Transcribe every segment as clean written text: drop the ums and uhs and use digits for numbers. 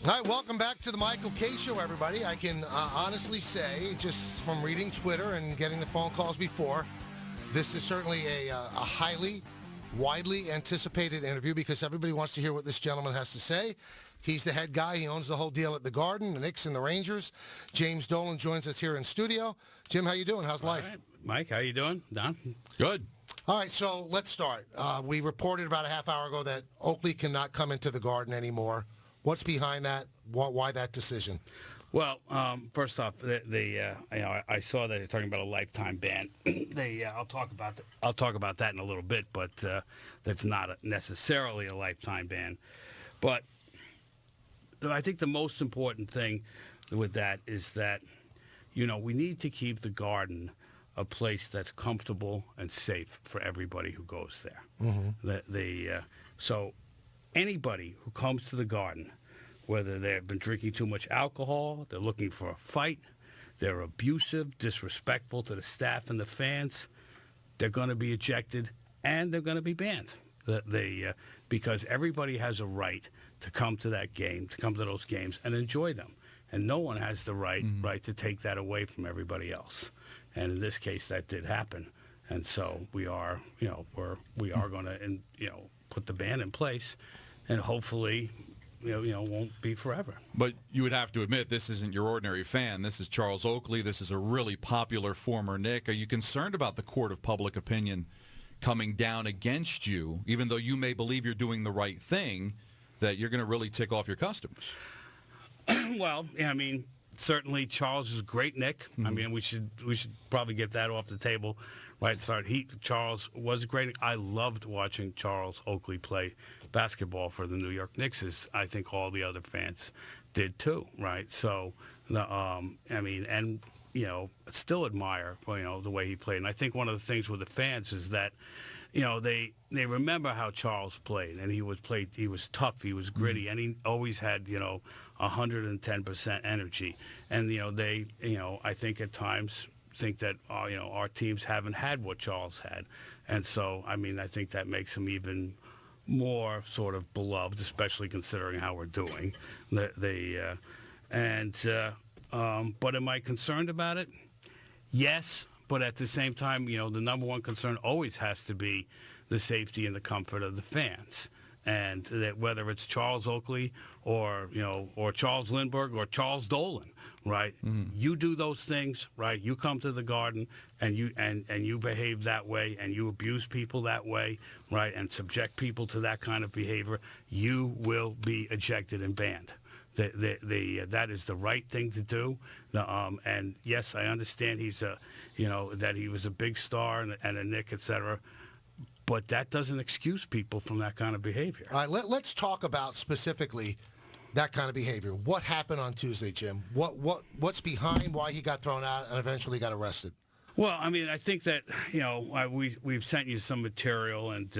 All right, welcome back to the Michael K. Show, everybody. I can honestly say, just from reading Twitter and getting the phone calls before, this is certainly a highly, widely anticipated interview because everybody wants to hear what this gentleman has to say. He's the head guy. He owns the whole deal at the Garden, the Knicks and the Rangers. James Dolan joins us here in studio. Jim, how you doing? How's life? All right. Mike, how you doing? Don? Good. All right, so let's start. We reported about a half hour ago that Oakley cannot come into the Garden anymore. What's behind that? Why that decision? Well, first off, I saw that they're talking about a lifetime ban. I'll talk about that in a little bit, but that's not necessarily a lifetime ban. But I think the most important thing with that is that, we need to keep the Garden a place that's comfortable and safe for everybody who goes there. Mm-hmm. So anybody who comes to the Garden, whether they've been drinking too much alcohol, they're looking for a fight, they're abusive, disrespectful to the staff and the fans, they're going to be ejected and they're going to be banned. Because everybody has a right to come to that game, to come to those games and enjoy them. And no one has the right to take that away from everybody else. And in this case, that did happen. And so we are going to, put the ban in place, and hopefully, won't be forever. But you would have to admit this isn't your ordinary fan. This is Charles Oakley. This is a really popular former Knick. Are you concerned about the court of public opinion coming down against you, even though you may believe you're doing the right thing, that you're going to really tick off your customers? Well, yeah, I mean, certainly Charles is a great Knick. Mm-hmm. I mean, we should probably get that off the table right at the start. Charles was a great Knick. I loved watching Charles Oakley play basketball for the New York Knicks, as I think all the other fans did too, right? So, still admire, the way he played. And I think one of the things with the fans is that, they remember how Charles played, and he was tough, he was gritty, and he always had, 110% energy. And, I think at times think that, our teams haven't had what Charles had. And so, I think that makes him even more sort of beloved, especially considering how we're doing. But am I concerned about it? Yes, but at the same time, the number one concern always has to be the safety and the comfort of the fans. And that whether it's Charles Oakley or Charles Lindbergh or Charles Dolan, right? Mm-hmm. You do those things, right? You come to the Garden and you behave that way and you abuse people that way, right? And subject people to that kind of behavior, you will be ejected and banned. That is the right thing to do. And yes, I understand that he was a big star and a Knick, et cetera. But that doesn't excuse people from that kind of behavior. All right, let's talk about specifically that kind of behavior. What happened on Tuesday, Jim? What's behind why he got thrown out and eventually got arrested? Well, I think that, we've sent you some material and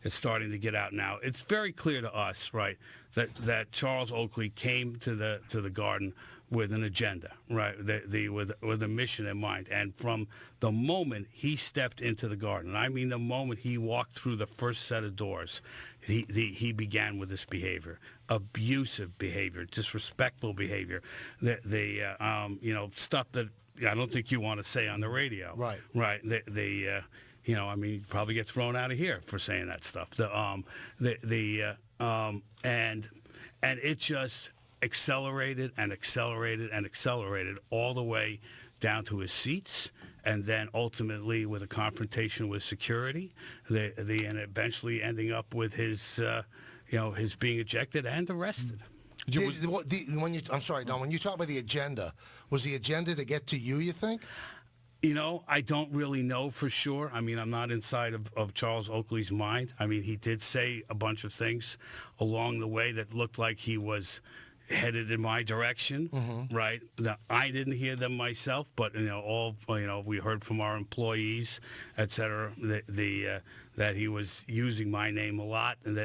it's starting to get out now. It's very clear to us, right, that Charles Oakley came to the Garden with an agenda, right, with a mission in mind. And from the moment he stepped into the Garden, the moment he walked through the first set of doors, he began with this behavior, abusive behavior, disrespectful behavior, stuff that I don't think you want to say on the radio. Right. Right. You probably get thrown out of here for saying that stuff. And it just accelerated and accelerated and accelerated all the way down to his seats, and then ultimately with a confrontation with security, and eventually ending up with his being ejected and arrested. I'm sorry, Don, when you talk about the agenda, was the agenda to get to you think? I don't really know for sure. I'm not inside of Charles Oakley's mind. He did say a bunch of things along the way that looked like he was headed in my direction, mm-hmm. right? Now, I didn't hear them myself, but we heard from our employees, et cetera, that he was using my name a lot, and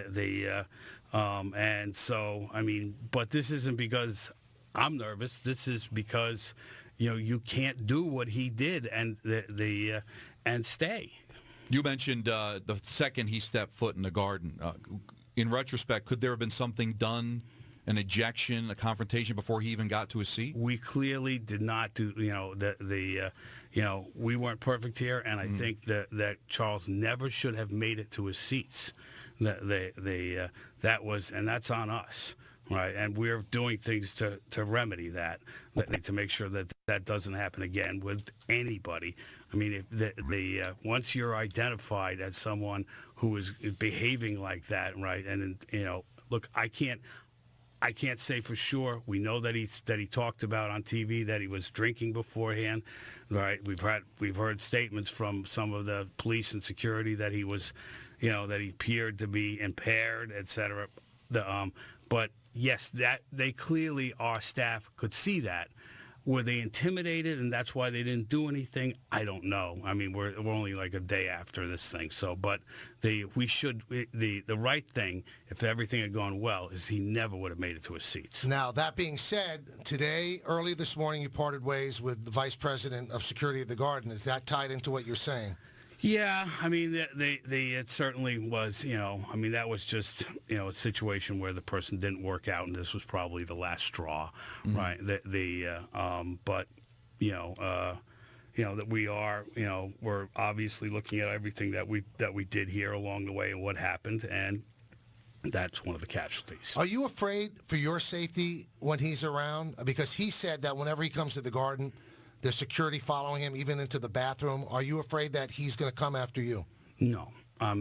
and so but this isn't because I'm nervous. This is because you can't do what he did and and stay. You mentioned the second he stepped foot in the Garden. In retrospect, could there have been something done an ejection, a confrontation before he even got to his seat? We clearly did not do, we weren't perfect here, and I think that Charles never should have made it to his seats. That was, and that's on us, right? And we're doing things to remedy that, to make sure that that doesn't happen again with anybody. I mean, if once you're identified as someone who is behaving like that, right? And look, I can't say for sure. We know that he talked about on TV that he was drinking beforehand, right? We've heard statements from some of the police and security that he was, that he appeared to be impaired, etc. But yes, that they clearly, our staff could see that. Were they intimidated, and that's why they didn't do anything? I don't know. I mean, we're only like a day after this thing. So, but the right thing, if everything had gone well, is he never would have made it to his seats. Now, that being said, today, early this morning, you parted ways with the vice president of security at the Garden. Is that tied into what you're saying? Yeah, I mean, it certainly was, I mean, that was just, a situation where the person didn't work out, and this was probably the last straw, right? But, that we are, we're obviously looking at everything that we did here along the way and what happened, and that's one of the casualties. Are you afraid for your safety when he's around? Because he said that whenever he comes to the Garden, there's security following him even into the bathroom. Are you afraid that he's going to come after you? No. I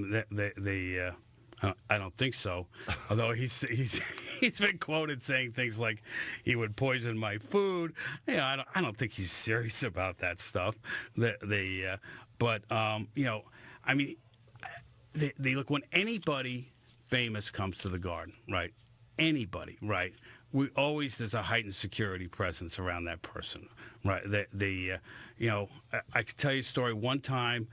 don't think so. Although he's been quoted saying things like he would poison my food. I don't think he's serious about that stuff. I mean, they look, when anybody famous comes to the Garden, right? Anybody, right? There's a heightened security presence around that person, right? I could tell you a story. One time,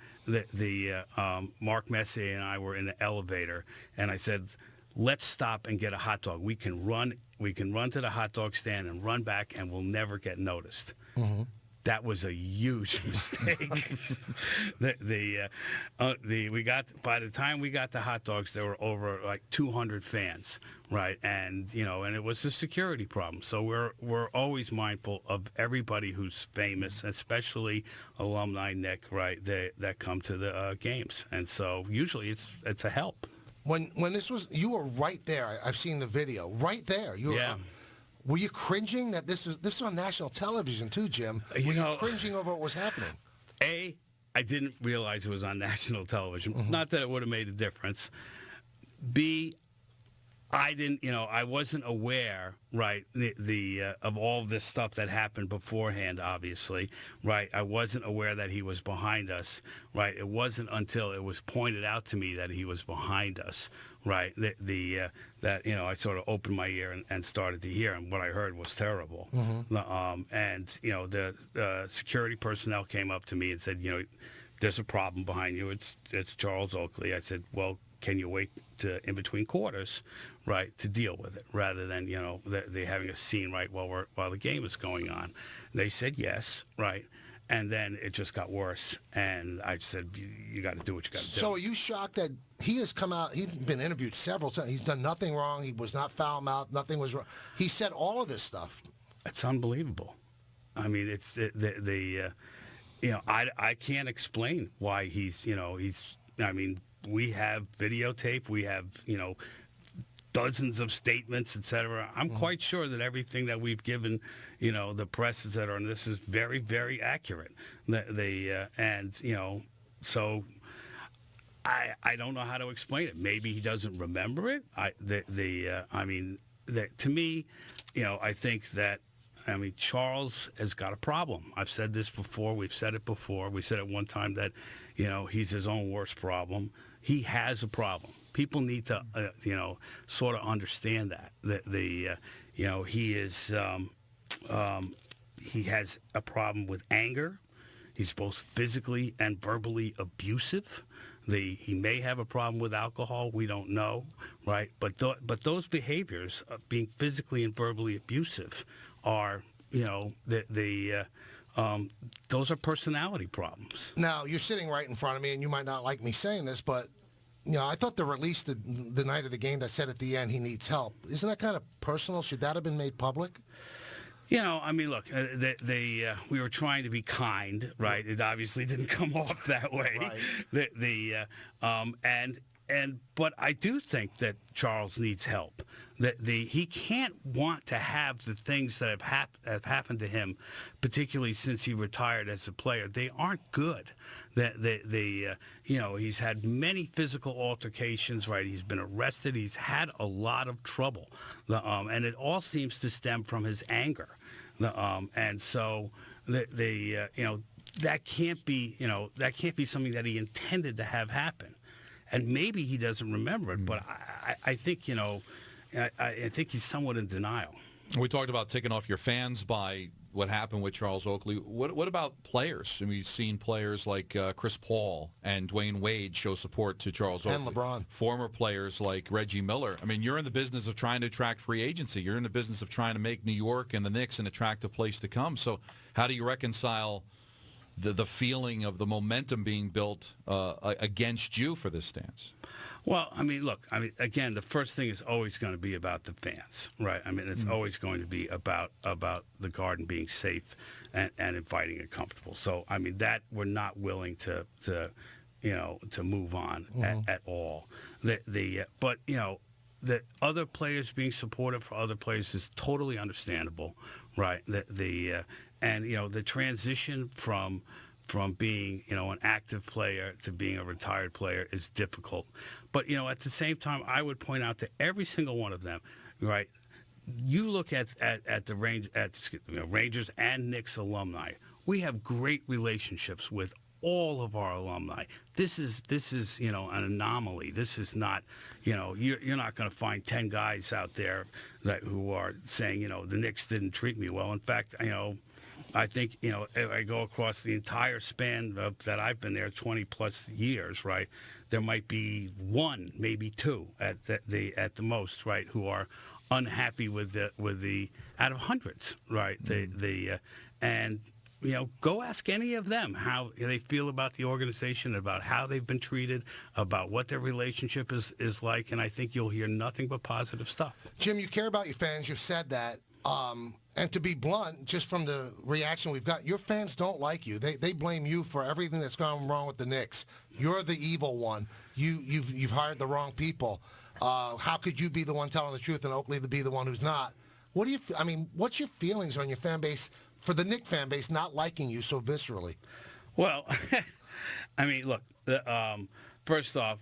Mark Messier and I were in the elevator, and I said, "Let's stop and get a hot dog. We can run to the hot dog stand and run back, and we'll never get noticed." Mm-hmm. That was a huge mistake. By the time we got the hot dogs, there were over like 200 fans, right? And and it was a security problem. So we're always mindful of everybody who's famous, especially alumni, Nick, right? That come to the games, and so usually it's a help. When this was, you were right there. I've seen the video. Right there. Yeah. Were you cringing that this was on national television too, Jim? Were you cringing over what was happening? A, I didn't realize it was on national television. Mm-hmm. Not that it would have made a difference. B, I didn't, I wasn't aware, right, of all of this stuff that happened beforehand, obviously, right? I wasn't aware that he was behind us, right? It wasn't until it was pointed out to me that he was behind us, right? That I sort of opened my ear and started to hear, and what I heard was terrible. Mm-hmm. The security personnel came up to me and said, there's a problem behind you. It's Charles Oakley. I said, well, can you wait in between quarters, right, to deal with it, rather than they having a scene right while the game is going on? They said yes, right, and then it just got worse. And I said, you got to do what you got to do. So are you shocked that he has come out? He's been interviewed several times. He's done nothing wrong. He was not foul-mouthed. Nothing was wrong. He said all of this stuff. It's unbelievable. I mean, I can't explain why he's. I mean, we have videotape. We have, dozens of statements, etc. I'm quite sure that everything that we've given, the press, etc., and this is very, very accurate. So I don't know how to explain it. Maybe he doesn't remember it. To me, I think that. Charles has got a problem. I've said this before. We've said it before. We said at one time that, he's his own worst problem. He has a problem. People need to, sort of understand that he is, he has a problem with anger. He's both physically and verbally abusive. He may have a problem with alcohol. We don't know, right? But those behaviors, being physically and verbally abusive, are those are personality problems. Now, you're sitting right in front of me, and you might not like me saying this, but I thought the release the night of the game that said at the end he needs help. Isn't that kind of personal? Should that have been made public? I mean, look, we were trying to be kind, right? It obviously didn't come off that way. Right. But I do think that Charles needs help. He can't want to have the things that have happened to him, particularly since he retired as a player. They aren't good. He's had many physical altercations, right? He's been arrested. He's had a lot of trouble, and it all seems to stem from his anger. And so that can't be something that he intended to have happen. And maybe he doesn't remember it, but I think I think he's somewhat in denial. We talked about ticking off your fans by what happened with Charles Oakley. What about players? I mean, we've seen players like Chris Paul and Dwayne Wade show support to Charles Oakley. And LeBron. Former players like Reggie Miller. I mean, you're in the business of trying to attract free agency. You're in the business of trying to make New York and the Knicks an attractive place to come. So how do you reconcile the feeling of the momentum being built against you for this stance? Well, I mean, look, again, the first thing is always going to be about the fans, right? I mean, it's always going to be about the Garden being safe and inviting and comfortable. So, I mean, that we're not willing to move on at all. But the other players being supportive for other players is totally understandable, right? And the transition from being, an active player to being a retired player is difficult. But, at the same time, I would point out to every single one of them, right? You look at the Rangers and Knicks alumni. We have great relationships with all of our alumni. This is an anomaly. This is not, you're not going to find 10 guys out there who are saying, the Knicks didn't treat me well. In fact, I think, if I go across the entire span that I've been there, 20 plus years, right, there might be one, maybe two at the most, right, who are unhappy with the out of hundreds, right? Go ask any of them how they feel about the organization, about how they've been treated, about what their relationship is like, and I think you'll hear nothing but positive stuff. Jim, you care about your fans. You've said that. And to be blunt, just from the reaction we've got, your fans don't like you. They blame you for everything that's gone wrong with the Knicks. You're the evil one. You've hired the wrong people. How could you be the one telling the truth and Oakley to be the one who's not? What's your feelings on your fan base, for the Knicks fan base, not liking you so viscerally? Well, look, first off,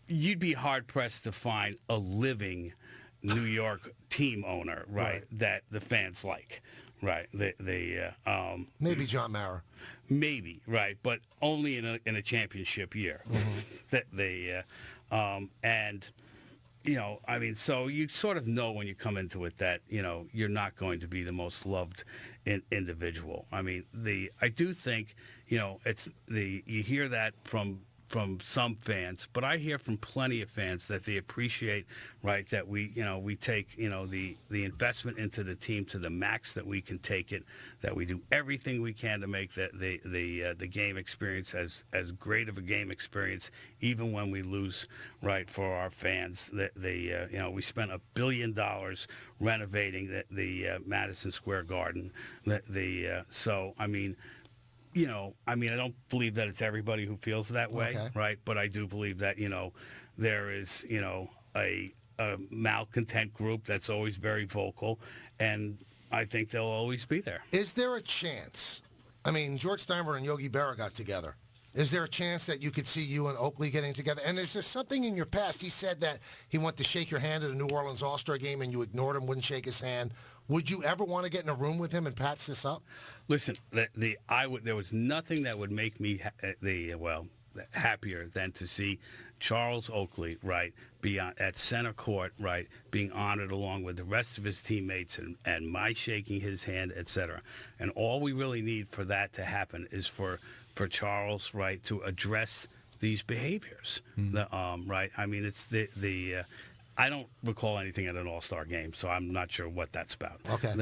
you'd be hard-pressed to find a living New York team owner, right, that the fans like, right? Maybe John Mara. Maybe, right, but only in a championship year. So you sort of know when you come into it that, you're not going to be the most loved individual. I do think, you hear that from some fans, but I hear from plenty of fans that they appreciate, right, that we take, the investment into the team to the max that we can take it, that we do everything we can to make the game experience as great of a game experience, even when we lose, right, for our fans. We spent $1 billion renovating the Madison Square Garden. I don't believe that it's everybody who feels that way, right? But I do believe that, there is, a malcontent group that's always very vocal, and I think they'll always be there. Is there a chance? George Steinbrenner and Yogi Berra got together. Is there a chance that you could see you and Oakley getting together? And is there something in your past? He said that he went to shake your hand at a New Orleans All-Star game and you ignored him, wouldn't shake his hand. Would you ever want to get in a room with him and patch this up? Listen, there was nothing that would make me happier than to see Charles Oakley, right, be at center court, right, being honored along with the rest of his teammates and my shaking his hand, etc. And all we really need for that to happen is for Charles, right, to address these behaviors. Right. It's I don't recall anything at an All-Star game, so I'm not sure what that's about. Okay.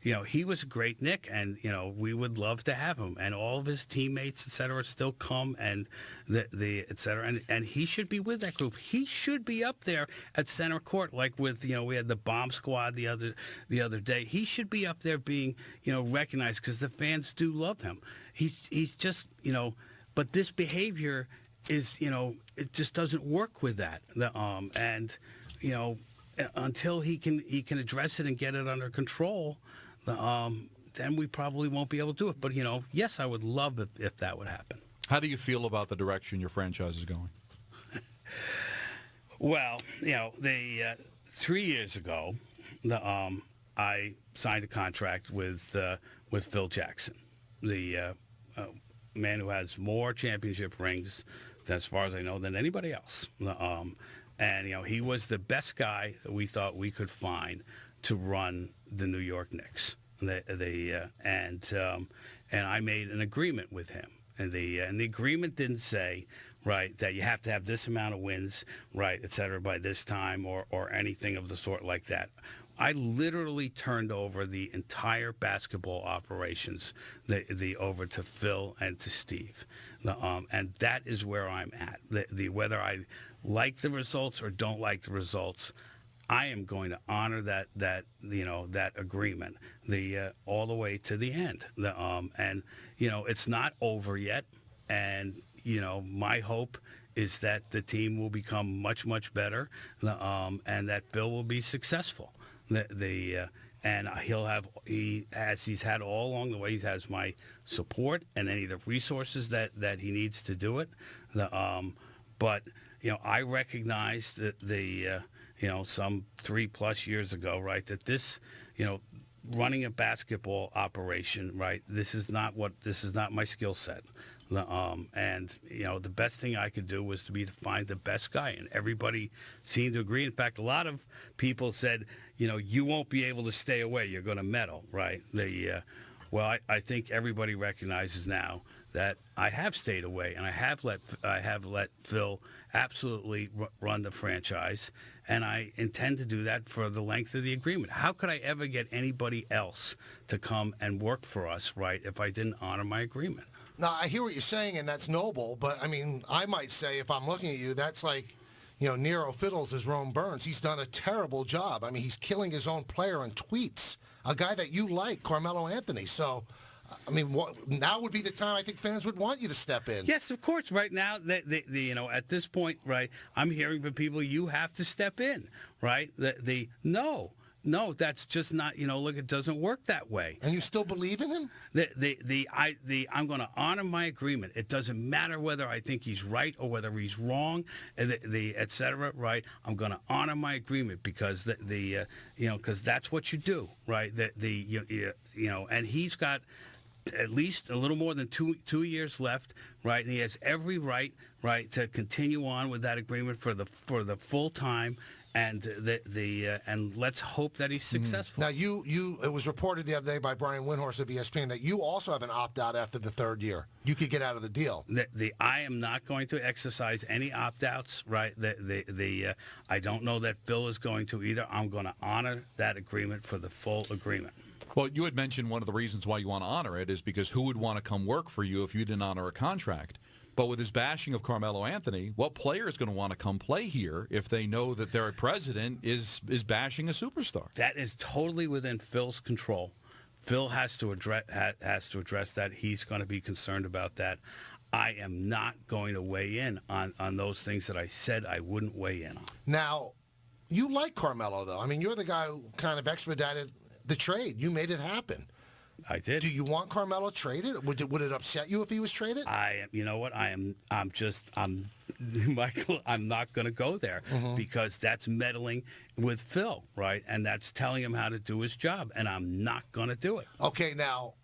he was a great Knick, and we would love to have him, and all of his teammates, et cetera, still come, and the et cetera, and he should be with that group. He should be up there at center court, like with we had the bomb squad the other day. He should be up there being recognized because the fans do love him. He's just but this behavior is it just doesn't work with that. Until he can address it and get it under control, then we probably won't be able to do it. But yes, I would love if that would happen. How do you feel about the direction your franchise is going? Well, 3 years ago, I signed a contract with Phil Jackson, the man who has more championship rings, as far as I know, than anybody else. And he was the best guy that we thought we could find to run the New York Knicks. And I made an agreement with him, and the agreement didn't say that you have to have this amount of wins, et cetera, by this time, or anything of the sort like that. I literally turned over the entire basketball operations over to Phil and to Steve, and that is where I'm at. Whether I like the results or don't like the results, I am going to honor that agreement all the way to the end. And it's not over yet, and my hope is that the team will become much, much better, and that Phil will be successful. And he's had all along the way. He has my support and any of the resources that he needs to do it. But I recognize that some 3+ years ago, that this, running a basketball operation, this is not my skill set. And the best thing I could do was to find the best guy, and everybody seemed to agree. In fact, a lot of people said, you won't be able to stay away. You're going to meddle, Well, I think everybody recognizes now that I have stayed away, and I have let Phil absolutely run the franchise, and I intend to do that for the length of the agreement. How could I ever get anybody else to come and work for us, if I didn't honor my agreement? Now, I hear what you're saying, and that's noble, but, I might say, if I'm looking at you, that's like, Nero Fiddles is Rome Burns. He's done a terrible job. He's killing his own player on tweets, a guy that you like, Carmelo Anthony. So, now would be the time I think fans would want you to step in. Yes, of course. Right now, at this point, I'm hearing from people, you have to step in, No, that's just not, look, it doesn't work that way. And you still believe in him? I'm going to honor my agreement. It doesn't matter whether I think he's right or whether he's wrong, et cetera, I'm going to honor my agreement because because that's what you do, and he's got at least a little more than two years left, and he has every right, to continue on with that agreement for the full time. And and let's hope that he's successful. Now, it was reported the other day by Brian Windhorst of ESPN that you also have an opt-out after the third year. You could get out of the deal. I am not going to exercise any opt-outs. I don't know that Phil is going to either. I'm going to honor that agreement for the full agreement. Well, you had mentioned one of the reasons why you want to honor it is because who would want to come work for you if you didn't honor a contract? But with his bashing of Carmelo Anthony, what player is going to want to come play here if they know that their president is bashing a superstar? That is totally within Phil's control. Phil has to address that. He's going to be concerned about that. I am not going to weigh in on those things that I said I wouldn't weigh in on. Now, you like Carmelo, though. You're the guy who kind of expedited the trade. You made it happen. I did. Do you want Carmelo traded? Would it upset you if he was traded? You know what? Michael, I'm not going to go there because that's meddling with Phil, and that's telling him how to do his job, and I'm not going to do it. Okay, now,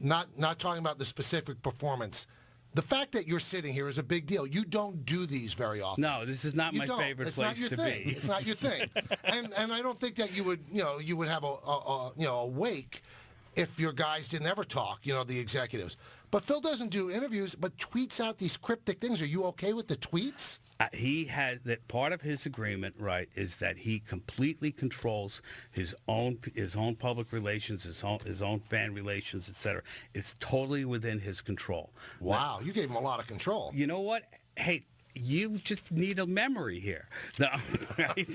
not talking about the specific performance. The fact that you're sitting here is a big deal. You don't do these very often. No, this is not my favorite place to be. It's not your thing. And I don't think that you would have a wake if your guys didn't ever talk, the executives. But Phil doesn't do interviews, but tweets out these cryptic things. Are you okay with the tweets? He has that part of his agreement, right, is that he completely controls his own public relations, his own fan relations, etc. It's totally within his control. Wow, you gave him a lot of control. You know what? Hey, you just need a memory here. No, right?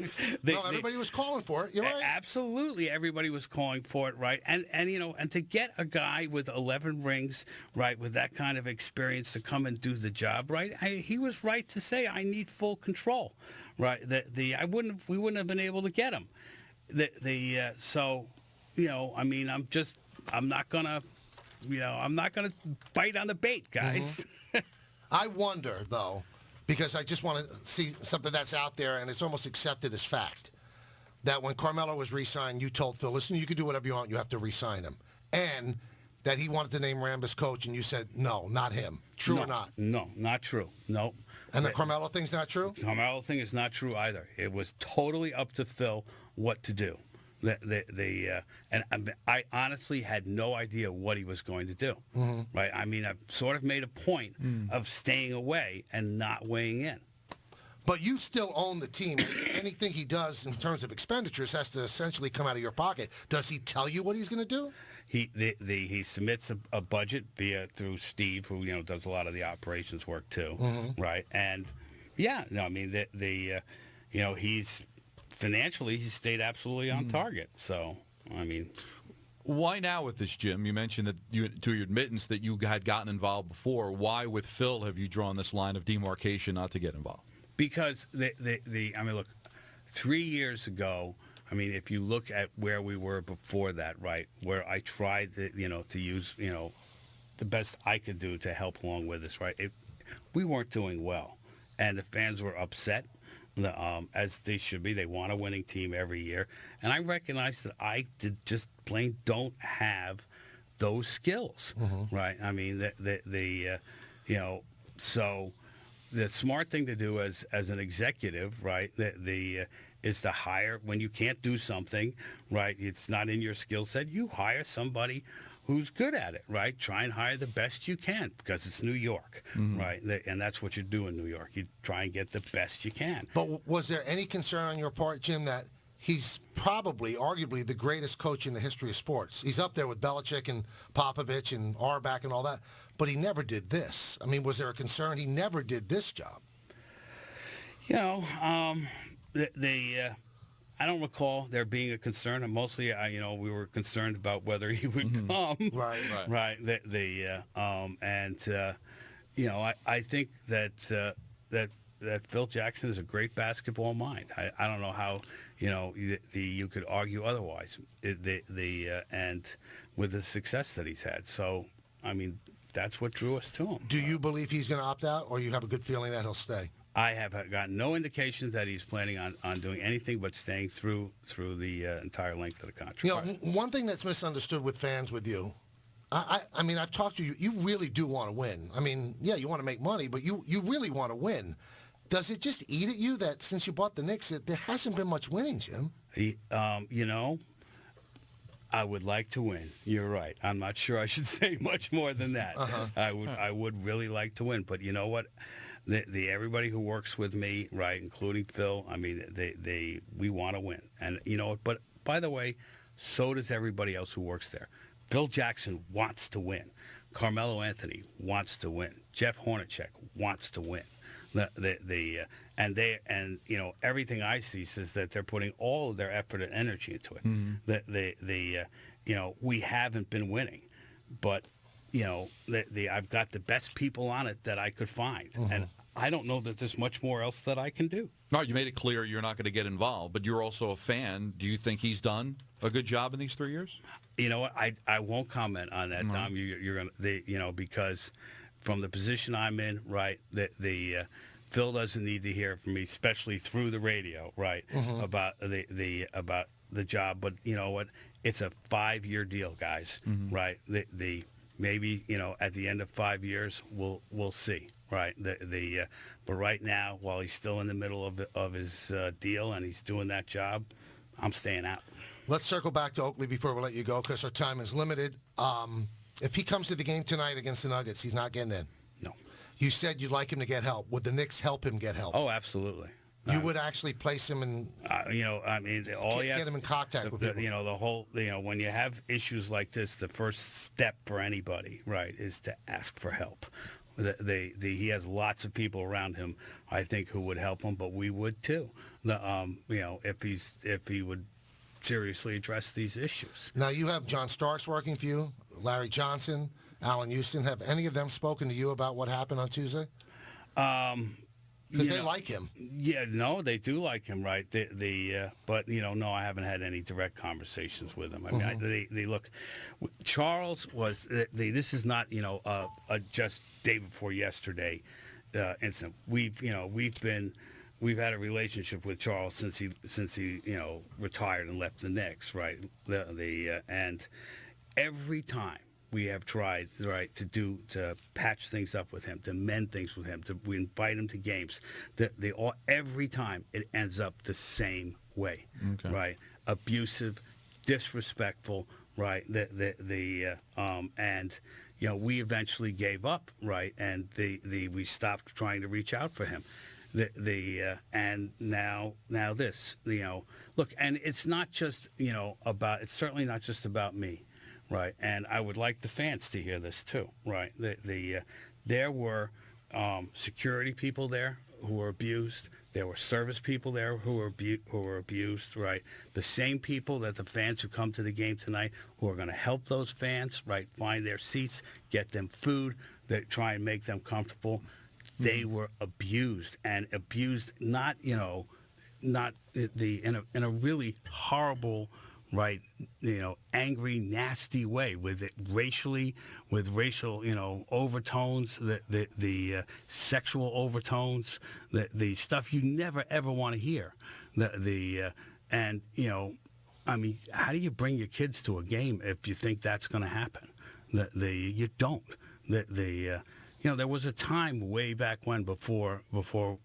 Everybody was calling for it. You're right. Absolutely, everybody was calling for it, right? And and to get a guy with 11 rings, right, with that kind of experience to come and do the job, right? He was right to say I need full control, right? We wouldn't have been able to get him. So, I mean, I'm not gonna bite on the bait, guys. Mm-hmm. I wonder though, because I just want to see something that's out there and it's almost accepted as fact, that when Carmelo was re-signed, you told Phil, listen, you can do whatever you want, you have to re-sign him. And that he wanted to name Rambis coach, and you said, no, not him. True or not? No, not true. No. And the Carmelo thing's not true? Carmelo thing is not true either. It was totally up to Phil what to do. And I honestly had no idea what he was going to do. Mm-hmm. Right? I mean, I sort of made a point of staying away and not weighing in. But you still own the team. Anything he does in terms of expenditures has to essentially come out of your pocket. Does he tell you what he's going to do? He submits a budget through Steve, who does a lot of the operations work too, right? And I mean he's financially he stayed absolutely on target. So I mean, why now with this, Jim? You mentioned that to your admittance that you had gotten involved before. Why with Phil have you drawn this line of demarcation not to get involved? Because I mean, look, 3 years ago. I mean, if you look at where we were before that, right, where I tried to use the best I could do to help along with this, right, we weren't doing well, and the fans were upset, as they should be. They want a winning team every year, and I recognized that I just plain don't have those skills, right? I mean, so the smart thing to do as an executive, right, is to hire when you can't do something, right? It's not in your skill set. You hire somebody who's good at it, right? Try and hire the best you can because it's New York, right? And that's what you do in New York. You try and get the best you can. But was there any concern on your part, Jim, that he's probably, arguably, the greatest coach in the history of sports? He's up there with Belichick and Popovich and Auerbach and all that, but he never did this. I mean, was there a concern he never did this job? I don't recall there being a concern. And mostly, we were concerned about whether he would come. Right. I think that Phil Jackson is a great basketball mind. I don't know how you could argue otherwise. And with the success that he's had. So I mean, that's what drew us to him. Do you believe he's going to opt out, or you have a good feeling that he'll stay? I have got no indications that he's planning on doing anything but staying through the entire length of the contract. One thing that's misunderstood with fans with you, I mean, I've talked to you. You really do want to win. I mean, yeah, you want to make money, but you really want to win. Does it just eat at you that since you bought the Knicks, there hasn't been much winning, Jim? I would like to win. You're right. I'm not sure I should say much more than that. I would really like to win, but you know what? Everybody who works with me, right, including Phil, I mean, we want to win. And you know what? But by the way, so does everybody else who works there. Phil Jackson wants to win. Carmelo Anthony wants to win. Jeff Hornacek wants to win. Everything I see says that they're putting all of their effort and energy into it. We haven't been winning, but I've got the best people on it that I could find, and I don't know that there's much more else that I can do. No, you made it clear you're not going to get involved, but you're also a fan. Do you think he's done a good job in these 3 years? You know what? I won't comment on that, Tom. You're gonna, because from the position I'm in, right, Phil doesn't need to hear from me, especially through the radio, right, about the job. But you know what? It's a 5-year deal, guys, right? Maybe at the end of 5 years we'll see, right? But right now, while he's still in the middle of his deal and he's doing that job, I'm staying out. Let's circle back to Oakley before we let you go because our time is limited. If he comes to the game tonight against the Nuggets, he's not getting in. No. You said you'd like him to get help. Would the Knicks help him get help? Oh, absolutely. You would actually place him in. I mean, all get him in contact with people. The whole, when you have issues like this, the first step for anybody, right, is to ask for help. He has lots of people around him, I think, who would help him, but we would too. If he would seriously address these issues. Now you have John Starks working for you, Larry Johnson, Allen Houston. Have any of them spoken to you about what happened on Tuesday? Because they like him. Yeah, no, they do like him, right? But no, I haven't had any direct conversations with him. I mean, they look. Charles was. This is not just day before yesterday incident. We've had a relationship with Charles since he retired and left the Knicks, right? And every time we have tried, right, to patch things up with him, to mend things with him, we invite him to games. Every time it ends up the same way, right? Abusive, disrespectful, right? And we eventually gave up, right? And we stopped trying to reach out for him. And now this, look, and it's not just it's certainly not just about me. Right, and I would like the fans to hear this too. Right, there were security people there who were abused. There were service people there who were abused. Right, the same people that the fans who come to the game tonight who are going to help those fans. Right, find their seats, get them food, that try and make them comfortable. They were abused not in a really horrible, right, angry, nasty way with racial, overtones, the sexual overtones, the stuff you never ever want to hear. I mean, how do you bring your kids to a game if you think that's going to happen? You don't. There was a time way back when, before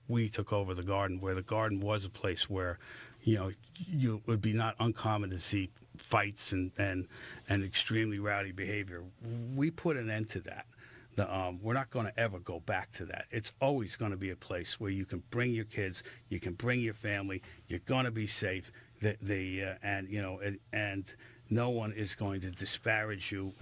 we took over the Garden, where the Garden was a place where it would be not uncommon to see fights and extremely rowdy behavior. We put an end to that. We're not going to ever go back to that. It's always going to be a place where you can bring your kids, you can bring your family, you're going to be safe. And no one is going to disparage you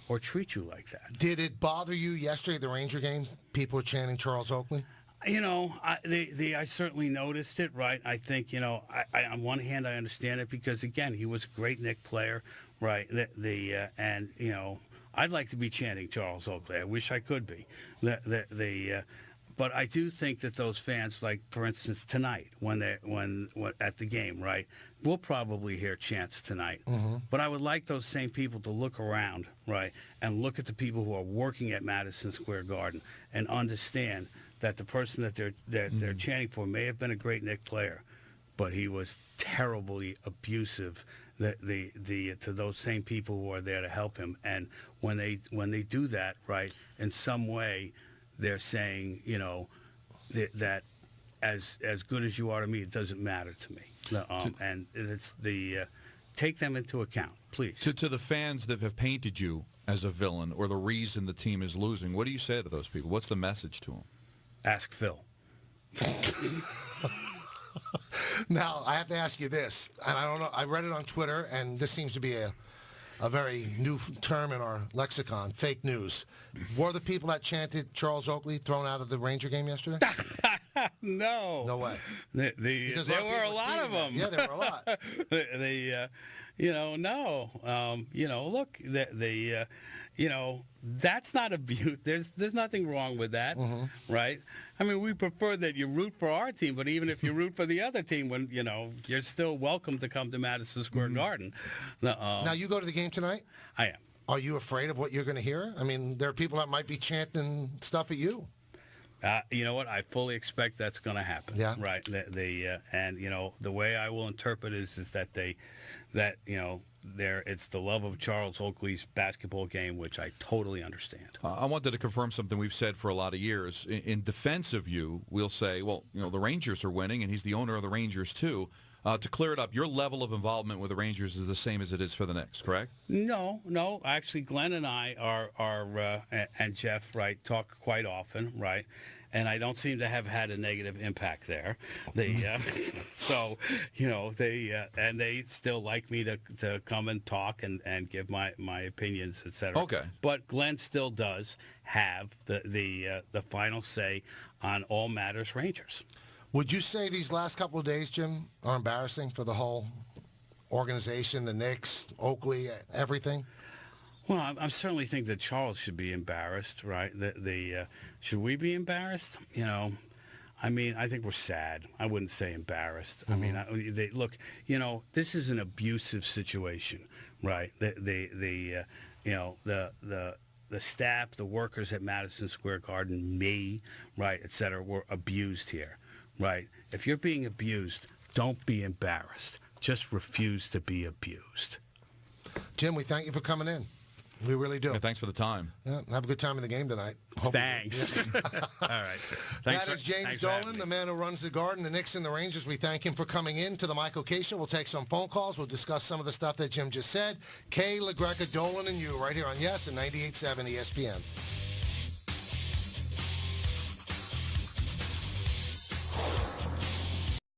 or treat you like that. Did it bother you yesterday at the Ranger game? People were chanting Charles Oakley? I certainly noticed it, right? I think, on one hand, I understand it because, again, he was a great Knick player, right? I'd like to be chanting Charles Oakley. I wish I could be. But I do think that those fans, like, for instance, tonight, when at the game, right, we'll probably hear chants tonight. Mm-hmm. But I would like those same people to look around, right, and look at the people who are working at Madison Square Garden and understand that the person that they're chanting for may have been a great Knick player, but he was terribly abusive to those same people who are there to help him. And when they do that, right, in some way, they're saying, that as good as you are to me, it doesn't matter to me. And it's take them into account, please. To the fans that have painted you as a villain or the reason the team is losing, what do you say to those people? What's the message to them? Ask Phil. Now, I have to ask you this, and I don't know, I read it on Twitter, and this seems to be a very new term in our lexicon, fake news. Were the people that chanted Charles Oakley thrown out of the Ranger game yesterday? No. No way. There were a lot of them. Yeah, there were a lot. No. Look, that's not abuse. There's nothing wrong with that, right? I mean, we prefer that you root for our team, but even if you root for the other team, when you're still welcome to come to Madison Square Garden. Now, you go to the game tonight? I am. Are you afraid of what you're going to hear? I mean, there are people that might be chanting stuff at you. You know what? I fully expect that's going to happen. Yeah. Right. And the way I will interpret it is that it's the love of Charles Oakley's basketball game, which I totally understand. I wanted to confirm something we've said for a lot of years. In defense of you, we'll say, well, the Rangers are winning, and he's the owner of the Rangers too. To clear it up, your level of involvement with the Rangers is the same as it is for the Knicks, correct? No. Actually, Glenn and I and Jeff, right, talk quite often, right? And I don't seem to have had a negative impact there. So, they still like me to come and talk and give my opinions, etc. Okay. But Glenn still does have the final say on all matters Rangers. Would you say these last couple of days, Jim, are embarrassing for the whole organization, the Knicks, Oakley, everything? Well, I certainly think that Charles should be embarrassed, right? Should we be embarrassed? I mean, I think we're sad. I wouldn't say embarrassed. I mean, look, this is an abusive situation, right? The staff, the workers at Madison Square Garden, me, right, et cetera, were abused here, right? If you're being abused, don't be embarrassed. Just refuse to be abused. Jim, we thank you for coming in. We really do. Yeah, thanks for the time. Yeah, have a good time in the game tonight. Thanks. All right. That is James Dolan, the man who runs the Garden, the Knicks and the Rangers. We thank him for coming in to the Micahel Show. We'll take some phone calls. We'll discuss some of the stuff that Jim just said. Kay, LaGreca, Dolan, and you right here on Yes and 98.7 ESPN.